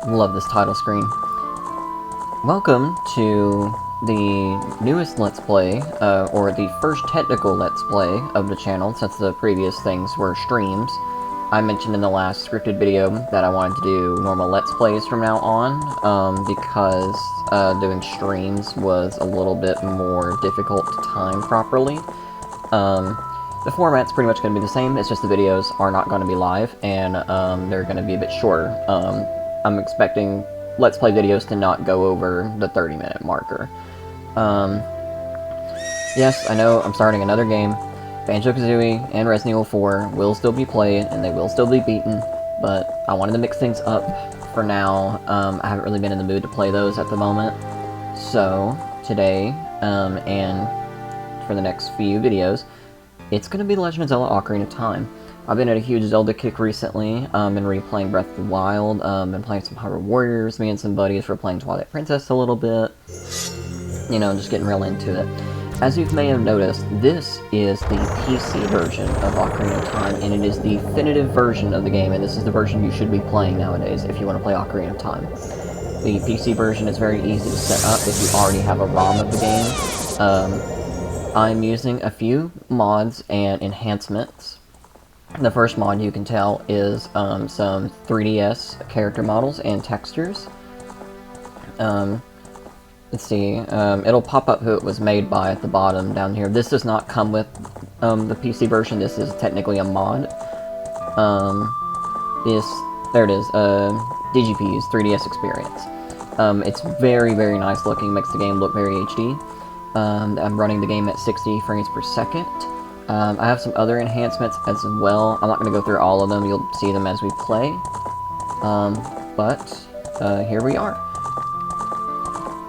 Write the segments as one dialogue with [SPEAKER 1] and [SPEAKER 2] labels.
[SPEAKER 1] Love this title screen. Welcome to the newest Let's Play, or the first technical Let's Play of the channel, since the previous things were streams. I mentioned in the last scripted video that I wanted to do normal Let's Plays from now on, because doing streams was a little bit more difficult to time properly. The format's pretty much going to be the same, it's just the videos are not going to be live, and they're going to be a bit shorter. I'm expecting Let's Play videos to not go over the 30-minute marker. Yes, I know I'm starting another game. Banjo Kazooie and Resident Evil 4 will still be played, and they will still be beaten, but I wanted to mix things up for now. I haven't really been in the mood to play those at the moment. So, today, and for the next few videos, it's going to be Legend of Zelda Ocarina of Time. I've been at a huge Zelda kick recently, been replaying Breath of the Wild, been playing some Hyrule Warriors, me and some buddies were playing Twilight Princess a little bit. You know, just getting real into it. As you may have noticed, this is the PC version of Ocarina of Time, and it is the definitive version of the game, and this is the version you should be playing nowadays if you want to play Ocarina of Time. The PC version is very easy to set up if you already have a ROM of the game. I'm using a few mods and enhancements. The first mod, you can tell, is some 3DS character models and textures. Let's see, it'll pop up who it was made by at the bottom down here. This does not come with the PC version, this is technically a mod. There it is, DGP's 3DS Experience. It's very, very nice looking, makes the game look very HD. I'm running the game at 60 frames per second. I have some other enhancements as well. I'm not going to go through all of them, you'll see them as we play. But here we are.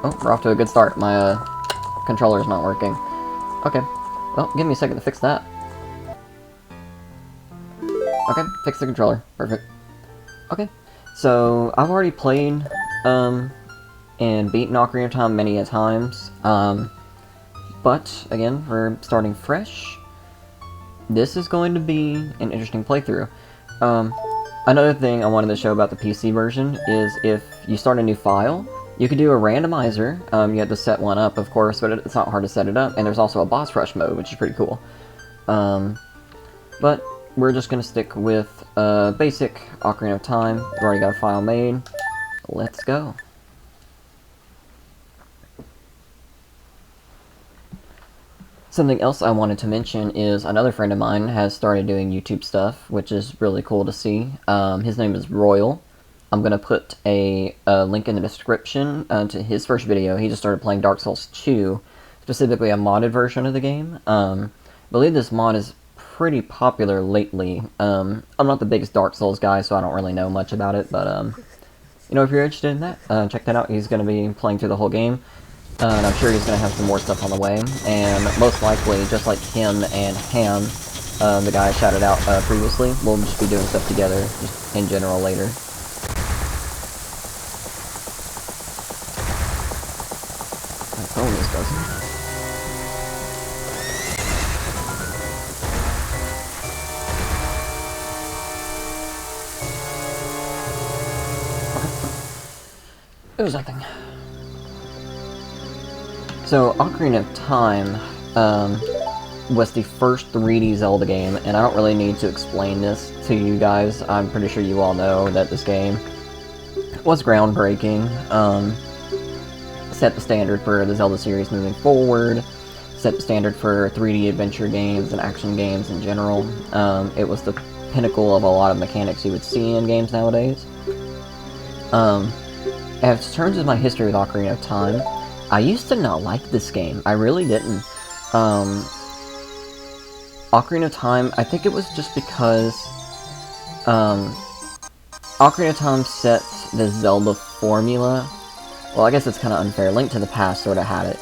[SPEAKER 1] Oh, we're off to a good start. My controller's not working. Okay, well, give me a second to fix that. Okay, fix the controller. Perfect. Okay, so I've already played and beaten Ocarina of Time many a times. But, again, we're starting fresh. This is going to be an interesting playthrough. Another thing I wanted to show about the PC version is if you start a new file, you can do a randomizer. You have to set one up, of course, but it's not hard to set it up, and there's also a boss rush mode, which is pretty cool. But we're just going to stick with basic Ocarina of Time. We've already got a file made. Let's go. Something else I wanted to mention is another friend of mine has started doing YouTube stuff, which is really cool to see. His name is Royal. I'm going to put a link in the description to his first video. He just started playing Dark Souls 2, specifically a modded version of the game. I believe this mod is pretty popular lately. I'm not the biggest Dark Souls guy, so I don't really know much about it, but you know, if you're interested in that, check that out. He's going to be playing through the whole game. And I'm sure he's going to have some more stuff on the way, and most likely, just like him and Ham, the guy I shouted out previously, we'll just be doing stuff together, just in general later. My phone is buzzing. It was nothing. So, Ocarina of Time was the first 3D Zelda game, and I don't really need to explain this to you guys. I'm pretty sure you all know that this game was groundbreaking, set the standard for the Zelda series moving forward, set the standard for 3D adventure games and action games in general. It was the pinnacle of a lot of mechanics you would see in games nowadays. As terms of my history with Ocarina of Time, I used to not like this game. I really didn't. Ocarina of Time, I think it was just because Ocarina of Time set the Zelda formula. Well, I guess it's kind of unfair. Link to the Past sort of had it.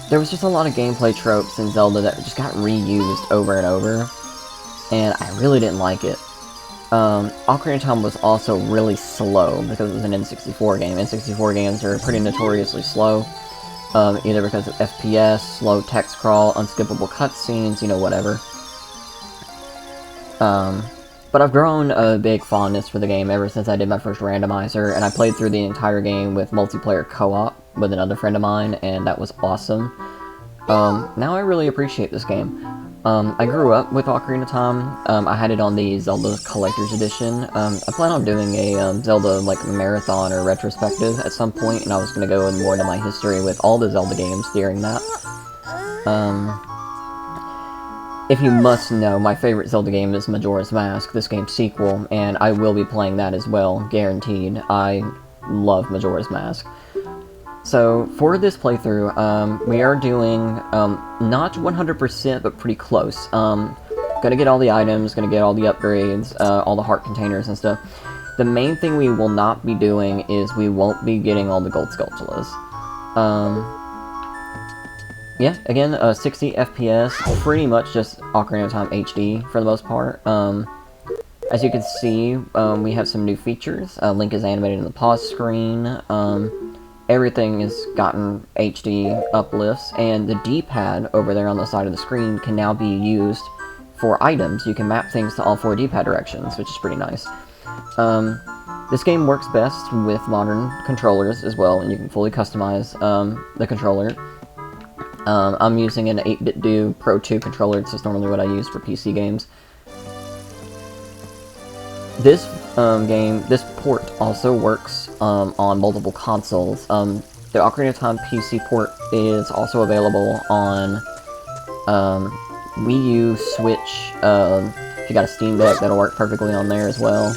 [SPEAKER 1] There was just a lot of gameplay tropes in Zelda that just got reused over and over, and I really didn't like it. Ocarina of Time was also really slow because it was an N64 game. N64 games are pretty notoriously slow, either because of FPS, slow text crawl, unskippable cutscenes, you know, whatever. But I've grown a big fondness for the game ever since I did my first randomizer, and I played through the entire game with multiplayer co-op with another friend of mine, and that was awesome. Now I really appreciate this game. I grew up with Ocarina of Time. I had it on the Zelda Collector's Edition. I plan on doing a Zelda like marathon or retrospective at some point, and I was going to go more into my history with all the Zelda games during that. If you must know, my favorite Zelda game is Majora's Mask, this game's sequel, and I will be playing that as well, guaranteed. I love Majora's Mask. So, for this playthrough, we are doing, not 100%, but pretty close. Gonna get all the items, gonna get all the upgrades, all the heart containers and stuff. The main thing we will not be doing is we won't be getting all the gold sculptulas. Yeah, again, 60 FPS, pretty much just Ocarina of Time HD for the most part. As you can see, we have some new features. Link is animated in the pause screen. Everything has gotten HD uplifts, and the D-pad over there on the side of the screen can now be used for items. You can map things to all 4 D-pad directions, which is pretty nice. This game works best with modern controllers as well, and you can fully customize the controller. I'm using an 8BitDo Pro 2 controller. It's just normally what I use for PC games. This this port also works on multiple consoles. The Ocarina of Time PC port is also available on Wii U, Switch. If you got a Steam Deck, that'll work perfectly on there as well.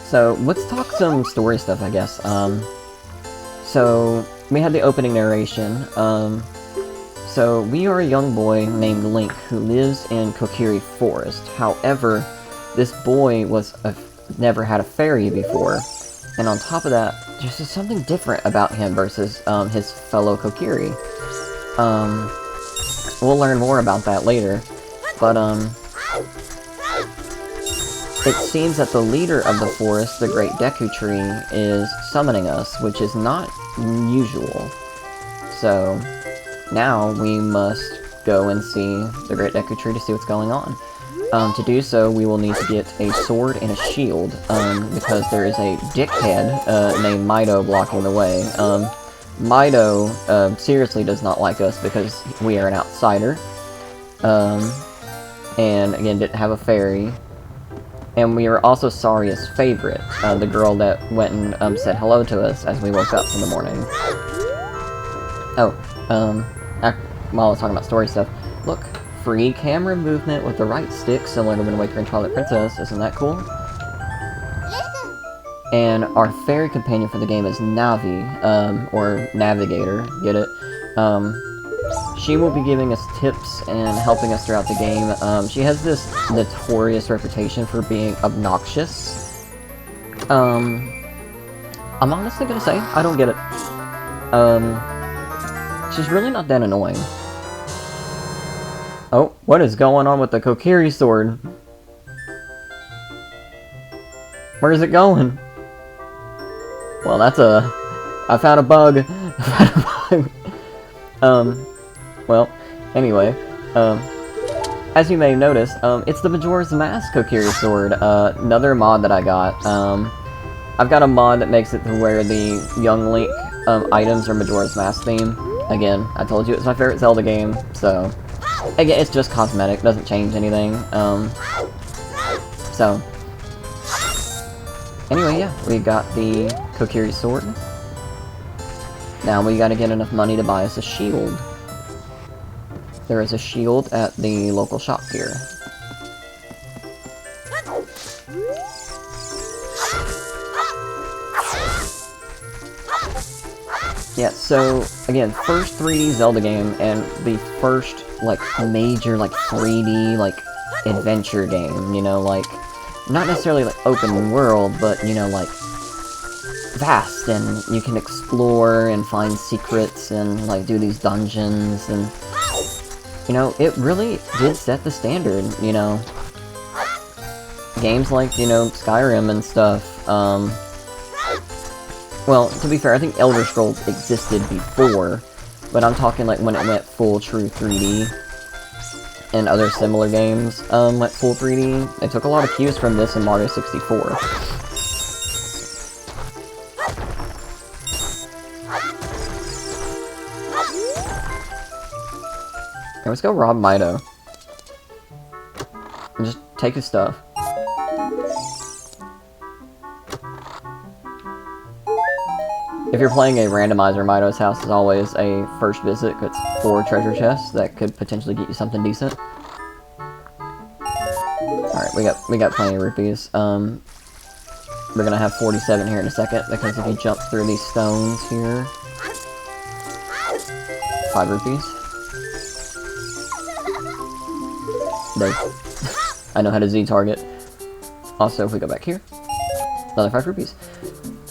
[SPEAKER 1] So let's talk some story stuff, I guess. So we had the opening narration. So we are a young boy named Link who lives in Kokiri Forest. However, this boy never had a fairy before, and on top of that, there's just something different about him versus his fellow Kokiri. We'll learn more about that later, but it seems that the leader of the forest, the Great Deku Tree, is summoning us, which is not usual. So now we must go and see the Great Deku Tree to see what's going on. To do so, we will need to get a sword and a shield, because there is a dickhead named Mido blocking the way. Mido seriously does not like us because we are an outsider, and again didn't have a fairy. And we are also Saria's favorite, the girl that went and said hello to us as we woke up in the morning. Oh, while I was talking about story stuff, look, free camera movement with the right stick, similar to Wind Waker and Twilight Princess. Isn't that cool? And our fairy companion for the game is Navi, or Navigator, get it? She will be giving us tips and helping us throughout the game. She has this notorious reputation for being obnoxious. I'm honestly gonna say, I don't get it. She's really not that annoying. Oh, what is going on with the Kokiri sword? Where is it going? Well, that's I found a bug. I found a bug. Well, anyway, as you may have noticed, it's the Majora's Mask Kokiri sword, another mod that I got. I've got a mod that makes it to where the Young Link items are Majora's Mask theme. Again, I told you it's my favorite Zelda game, so again, it's just cosmetic, doesn't change anything. So anyway, yeah, we got the Kokiri sword. Now we gotta get enough money to buy us a shield. There is a shield at the local shop here. Yeah, so, again, first 3D Zelda game, and the first, like, major, like, 3D, like, adventure game, you know, like, not necessarily, like, open world, but, you know, like, vast, and you can explore and find secrets and, like, do these dungeons, and you know, it really did set the standard, you know. Games like, you know, Skyrim and stuff, well, to be fair, I think Elder Scrolls existed before, but I'm talking like when it went full true 3D. and other similar games went full 3D. They took a lot of cues from this in Mario 64. Okay, let's go rob Mido. And just take his stuff. If you're playing a randomizer, Mido's house is always a first visit. It's 4 treasure chests that could potentially get you something decent. Alright, we got plenty of rupees. We're gonna have 47 here in a second, because if you jump through these stones here... 5 rupees. There. I know how to Z-target. Also, if we go back here, another 5 rupees.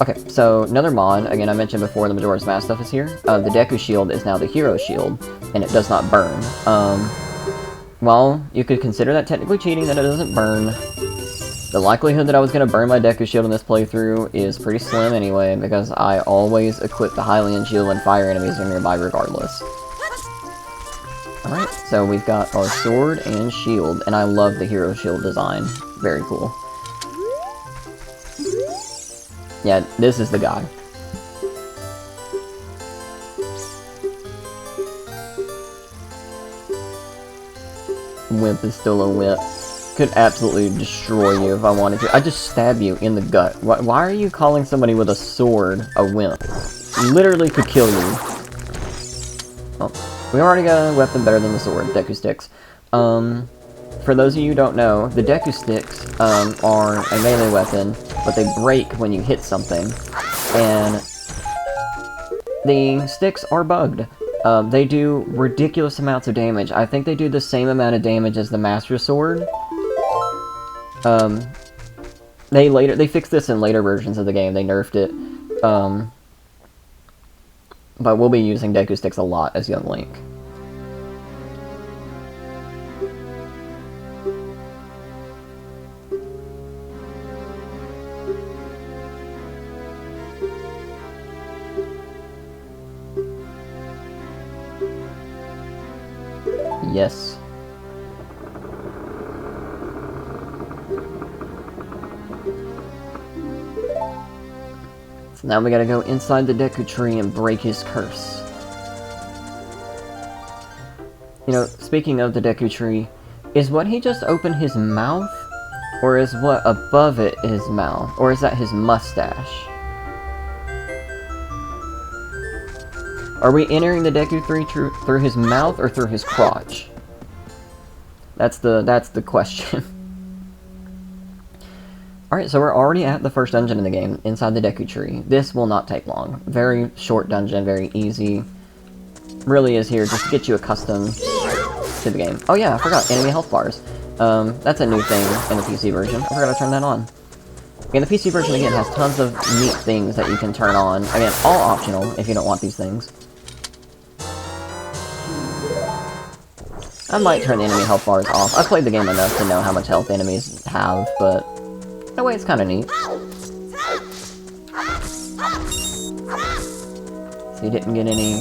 [SPEAKER 1] Okay, so another mod, again I mentioned before the Majora's Mask stuff is here. The Deku Shield is now the Hero Shield, and it does not burn. Well, you could consider that technically cheating that it doesn't burn. The likelihood that I was going to burn my Deku Shield in this playthrough is pretty slim anyway, because I always equip the Hylian Shield when fire enemies are nearby regardless. Alright, so we've got our sword and shield, and I love the Hero Shield design. Very cool. Yeah, this is the guy. Wimp is still a wimp. Could absolutely destroy you if I wanted to. I'd just stab you in the gut. Why are you calling somebody with a sword a wimp? Literally could kill you. Oh, we already got a weapon better than the sword, Deku Sticks. For those of you who don't know, the Deku Sticks are a melee weapon, but they break when you hit something. And the sticks are bugged. They do ridiculous amounts of damage. I think they do the same amount of damage as the Master Sword. They fixed this in later versions of the game. They nerfed it. But we'll be using Deku Sticks a lot as Young Link. Yes. So now we gotta go inside the Deku Tree and break his curse. You know, speaking of the Deku Tree, is what he just opened his mouth? Or is what above it his mouth? Or is that his mustache? Are we entering the Deku Tree through his mouth or through his crotch? That's the question. Alright, so we're already at the first dungeon in the game, inside the Deku Tree. This will not take long. Very short dungeon, very easy. Really is here just to get you accustomed to the game. Oh yeah, I forgot, enemy health bars. That's a new thing in the PC version. I forgot to turn that on. Again, the PC version, again, has tons of neat things that you can turn on. Again, all optional if you don't want these things. I might turn the enemy health bars off. I've played the game enough to know how much health enemies have, but in a way it's kind of neat. So you didn't get any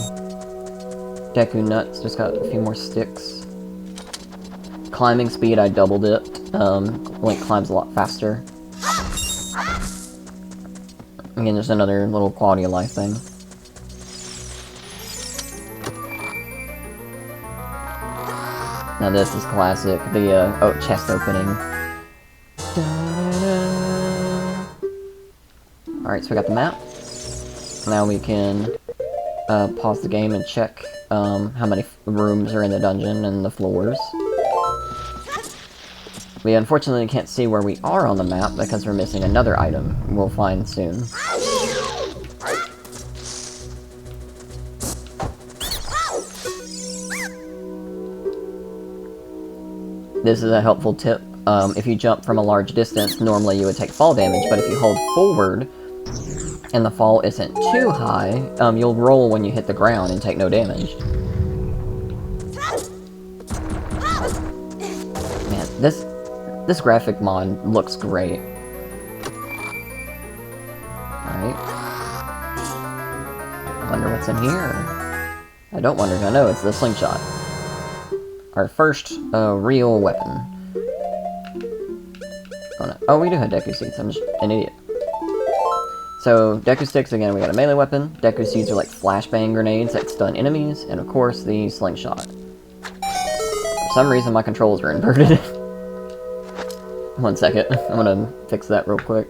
[SPEAKER 1] Deku nuts, just got a few more sticks. Climbing speed, I doubled it. Link climbs a lot faster. Again, there's another little quality of life thing. Now this is classic, the, chest opening. Alright, so we got the map. Now we can pause the game and check how many rooms are in the dungeon and the floors. We unfortunately can't see where we are on the map because we're missing another item we'll find soon. This is a helpful tip. If you jump from a large distance, normally you would take fall damage, but if you hold forward and the fall isn't too high, you'll roll when you hit the ground and take no damage. Man, this graphic mod looks great. Alright. I wonder what's in here. I don't wonder, I know, it's the slingshot. our first real weapon. Oh, we do have Deku Seeds. I'm just an idiot. So, Deku Sticks, again, we got a melee weapon. Deku Seeds are like flashbang grenades that stun enemies. And of course, the Slingshot. For some reason, my controls are inverted. 1 second. I'm gonna fix that real quick.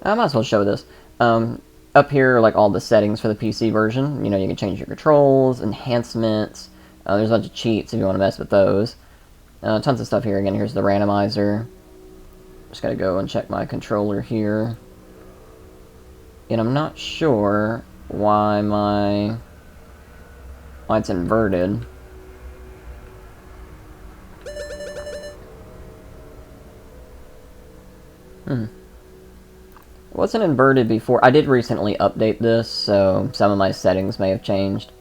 [SPEAKER 1] I might as well show this. Up here are like all the settings for the PC version. You know, you can change your controls, enhancements. There's a bunch of cheats if you want to mess with those. Tons of stuff here. Again, here's the randomizer. Just gotta go and check my controller here. And I'm not sure why it's inverted. It wasn't inverted before. I did recently update this, so some of my settings may have changed.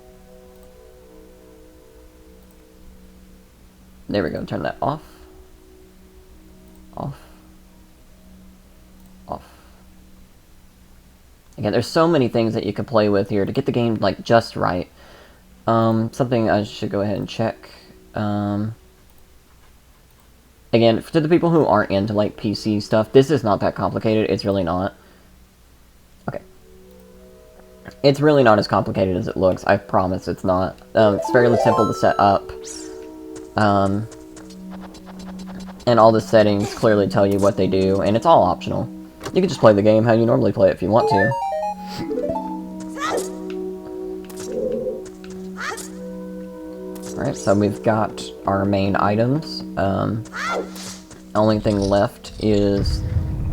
[SPEAKER 1] There we go, turn that off. Off. Off. Again, there's so many things that you can play with here to get the game, like, just right. Something I should go ahead and check. Again, to the people who aren't into, like, PC stuff, this is not that complicated. It's really not. Okay. It's really not as complicated as it looks. I promise it's not. It's fairly simple to set up. And all the settings clearly tell you what they do, and it's all optional. You can just play the game how you normally play it if you want to. Alright, so we've got our main items. Only thing left is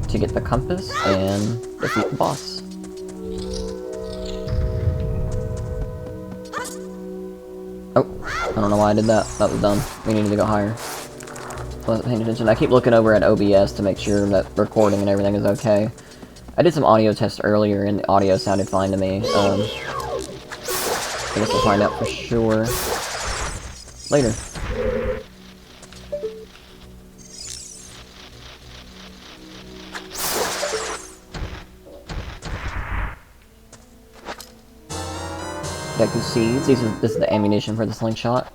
[SPEAKER 1] to get the compass and defeat the boss. Oh, I don't know why I did that. That was dumb. We needed to go higher. Wasn't paying attention. I keep looking over at OBS to make sure that recording and everything is okay. I did some audio tests earlier and the audio sounded fine to me. I guess we'll find out for sure later. Deku Seeds. This is the ammunition for the slingshot.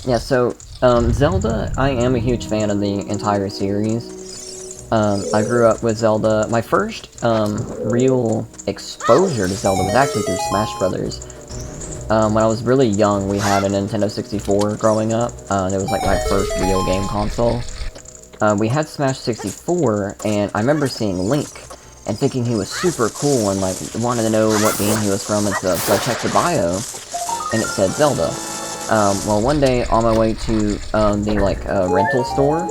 [SPEAKER 1] Yeah, so, Zelda, I am a huge fan of the entire series. I grew up with Zelda. My first, real exposure to Zelda was actually through Smash Brothers. When I was really young, we had a Nintendo 64 growing up. It was like my first real game console. We had Smash 64, and I remember seeing Link, and thinking he was super cool, and like, wanted to know what game he was from and stuff, so I checked the bio, and it said Zelda. Well, one day, on my way to, the, like, rental store,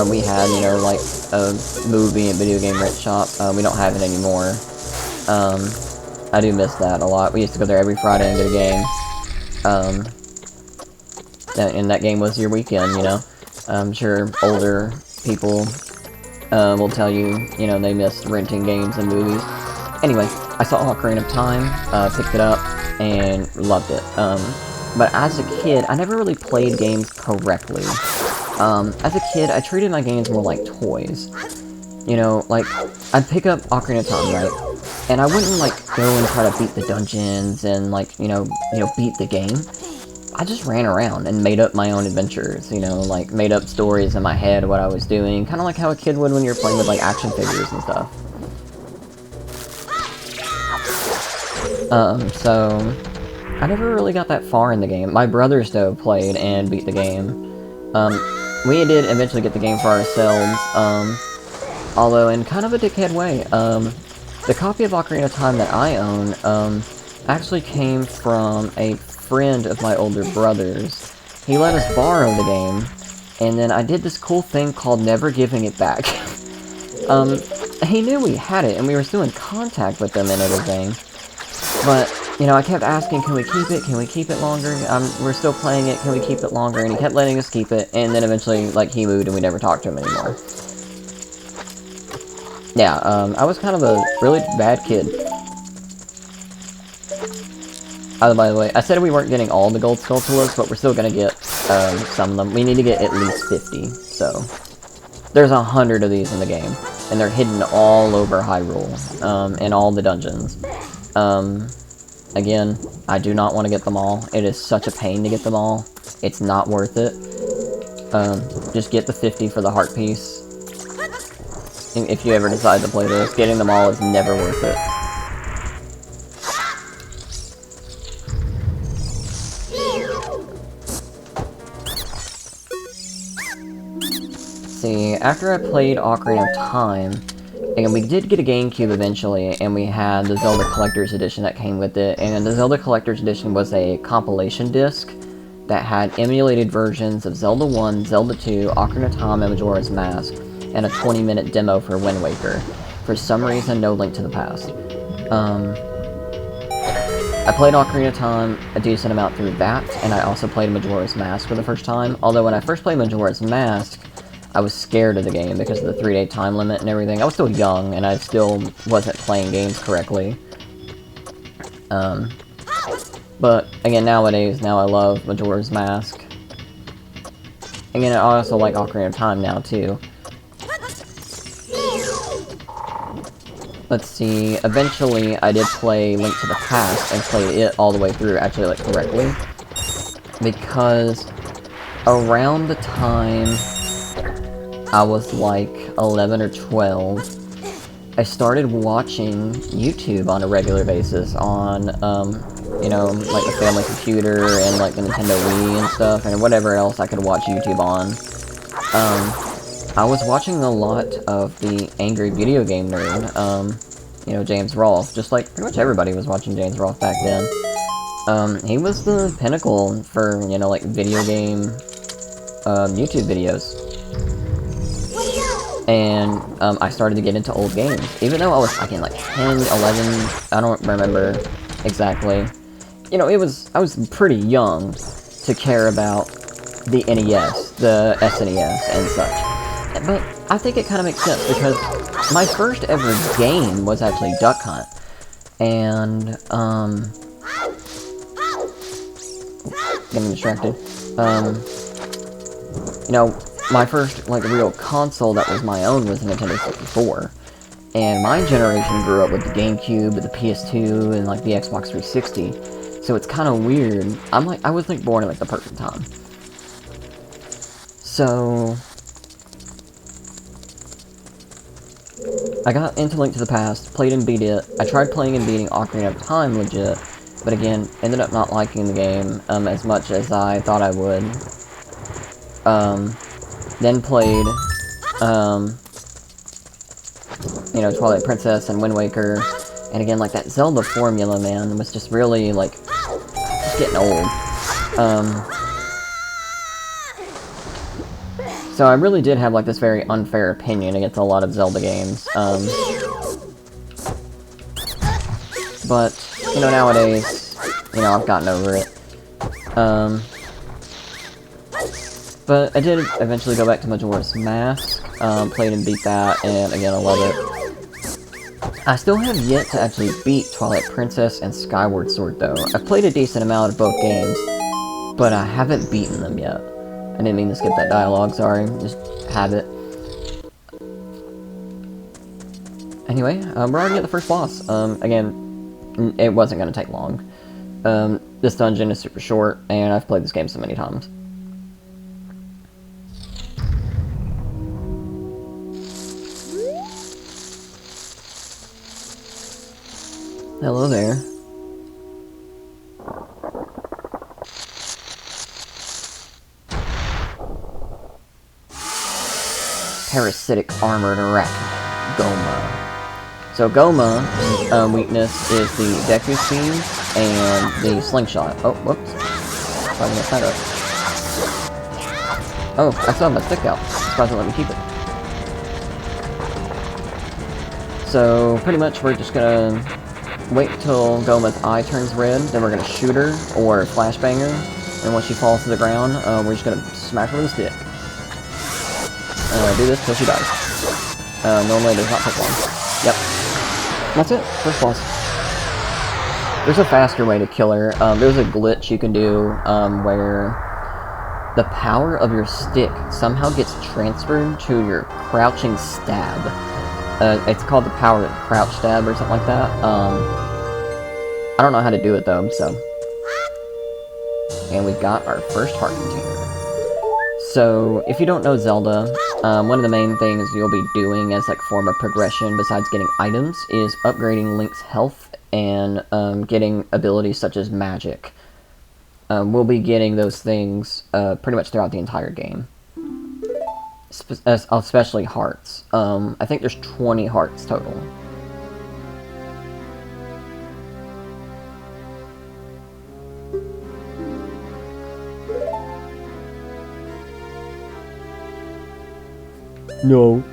[SPEAKER 1] we had, you know, like, a movie and video game rent shop. We don't have it anymore. I do miss that a lot. We used to go there every Friday and get a game. And that game was your weekend, you know? I'm sure older people, will tell you, you know, they missed renting games and movies. Anyway, I saw Ocarina of Time, picked it up, and loved it. But as a kid, I never really played games correctly. As a kid, I treated my games more like toys. You know, like, I'd pick up Ocarina of Time, right? And I wouldn't, like, go and try to beat the dungeons and, like, you know, beat the game. I just ran around and made up my own adventures, you know, like, made up stories in my head of what I was doing. Kind of like how a kid would when you're playing with, like, action figures and stuff. So I never really got that far in the game. My brothers, though, played and beat the game. We did eventually get the game for ourselves, although in kind of a dickhead way. The copy of Ocarina of Time that I own, actually came from a friend of my older brother's. He let us borrow the game, and then I did this cool thing called never giving it back. He knew we had it, and we were still in contact with them and everything. But, you know, I kept asking, can we keep it? Can we keep it longer? We're still playing it, can we keep it longer? And he kept letting us keep it, and then eventually, like, he moved and we never talked to him anymore. Yeah, I was kind of a really bad kid. Oh, by the way, I said we weren't getting all the gold Skulltulas, but we're still gonna get some of them. We need to get at least 50, so... There's 100 of these in the game, and they're hidden all over Hyrule, in all the dungeons. Again, I do not want to get them all. It is such a pain to get them all. It's not worth it. Just get the 50 for the heart piece. If you ever decide to play this, getting them all is never worth it. See, after I played Ocarina of Time, and we did get a GameCube eventually, and we had the Zelda Collector's Edition that came with it, and the Zelda Collector's Edition was a compilation disc that had emulated versions of Zelda 1, Zelda 2, Ocarina of Time, and Majora's Mask, and a 20-minute demo for Wind Waker. For some reason, no Link to the Past. I played Ocarina of Time a decent amount through that, and I also played Majora's Mask for the first time, although when I first played Majora's Mask, I was scared of the game because of the 3-day time limit and everything. I was still young, and I still wasn't playing games correctly. But, again, nowadays, now I love Majora's Mask. Again, I also like Ocarina of Time now, too. Let's see, eventually I did play Link to the Past and played it all the way through, actually, like, correctly. Because around the time I was like 11 or 12, I started watching YouTube on a regular basis on, you know, like the family computer and like the Nintendo Wii and stuff, and whatever else I could watch YouTube on. I was watching a lot of the Angry Video Game Nerd, you know, James Rolfe, just like pretty much everybody was watching James Rolfe back then. He was the pinnacle for, you know, like video game, YouTube videos. And, I started to get into old games. Even though I was, again, like 10, 11, I don't remember exactly. You know, I was pretty young to care about the NES, the SNES, and such. But I think it kind of makes sense, because my first ever game was actually Duck Hunt. And, getting distracted. You know, my first, like, real console that was my own was the Nintendo 64. And my generation grew up with the GameCube, the PS2, and, like, the Xbox 360. So it's kind of weird. I was, like, born at, like, the perfect time. So I got into Link to the Past, played and beat it. I tried playing and beating Ocarina of Time legit, but again, ended up not liking the game, as much as I thought I would. Then played, you know, Twilight Princess and Wind Waker, and again, like, that Zelda formula, man, was just really, like, just getting old. So I really did have, like, this very unfair opinion against a lot of Zelda games, but, you know, nowadays, you know, I've gotten over it. But I did eventually go back to Majora's Mask, played and beat that, and again, I love it. I still have yet to actually beat Twilight Princess and Skyward Sword, though. I've played a decent amount of both games, but I haven't beaten them yet. I didn't mean to skip that dialogue, sorry, just have it. Anyway, we're already at the first boss. Again, it wasn't going to take long. This dungeon is super short, and I've played this game so many times. Hello there. Parasitic Armored Arachnid, Goma. So Goma, weakness is the Deku Speed and the Slingshot. Oh, whoops. Trying to mess that up. Oh, I still have my stick out. Surprised it let me keep it. So, pretty much we're just gonna wait till Goma's eye turns red, then we're gonna shoot her, or flashbang her, and once she falls to the ground, we're just gonna smash her with a stick. Do this till she dies. Normally it does not take long. Yep. That's it. First boss. There's a faster way to kill her. There's a glitch you can do, where the power of your stick somehow gets transferred to your crouching stab. It's called the power of crouch stab or something like that. I don't know how to do it though, so. And we got our first heart container. So, if you don't know Zelda, one of the main things you'll be doing as like form of progression besides getting items is upgrading Link's health and getting abilities such as magic. We'll be getting those things pretty much throughout the entire game. Especially hearts. I think there's 20 hearts total. No.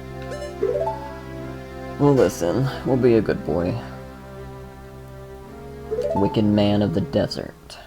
[SPEAKER 1] Well, listen, we'll be a good boy. Wicked man of the desert.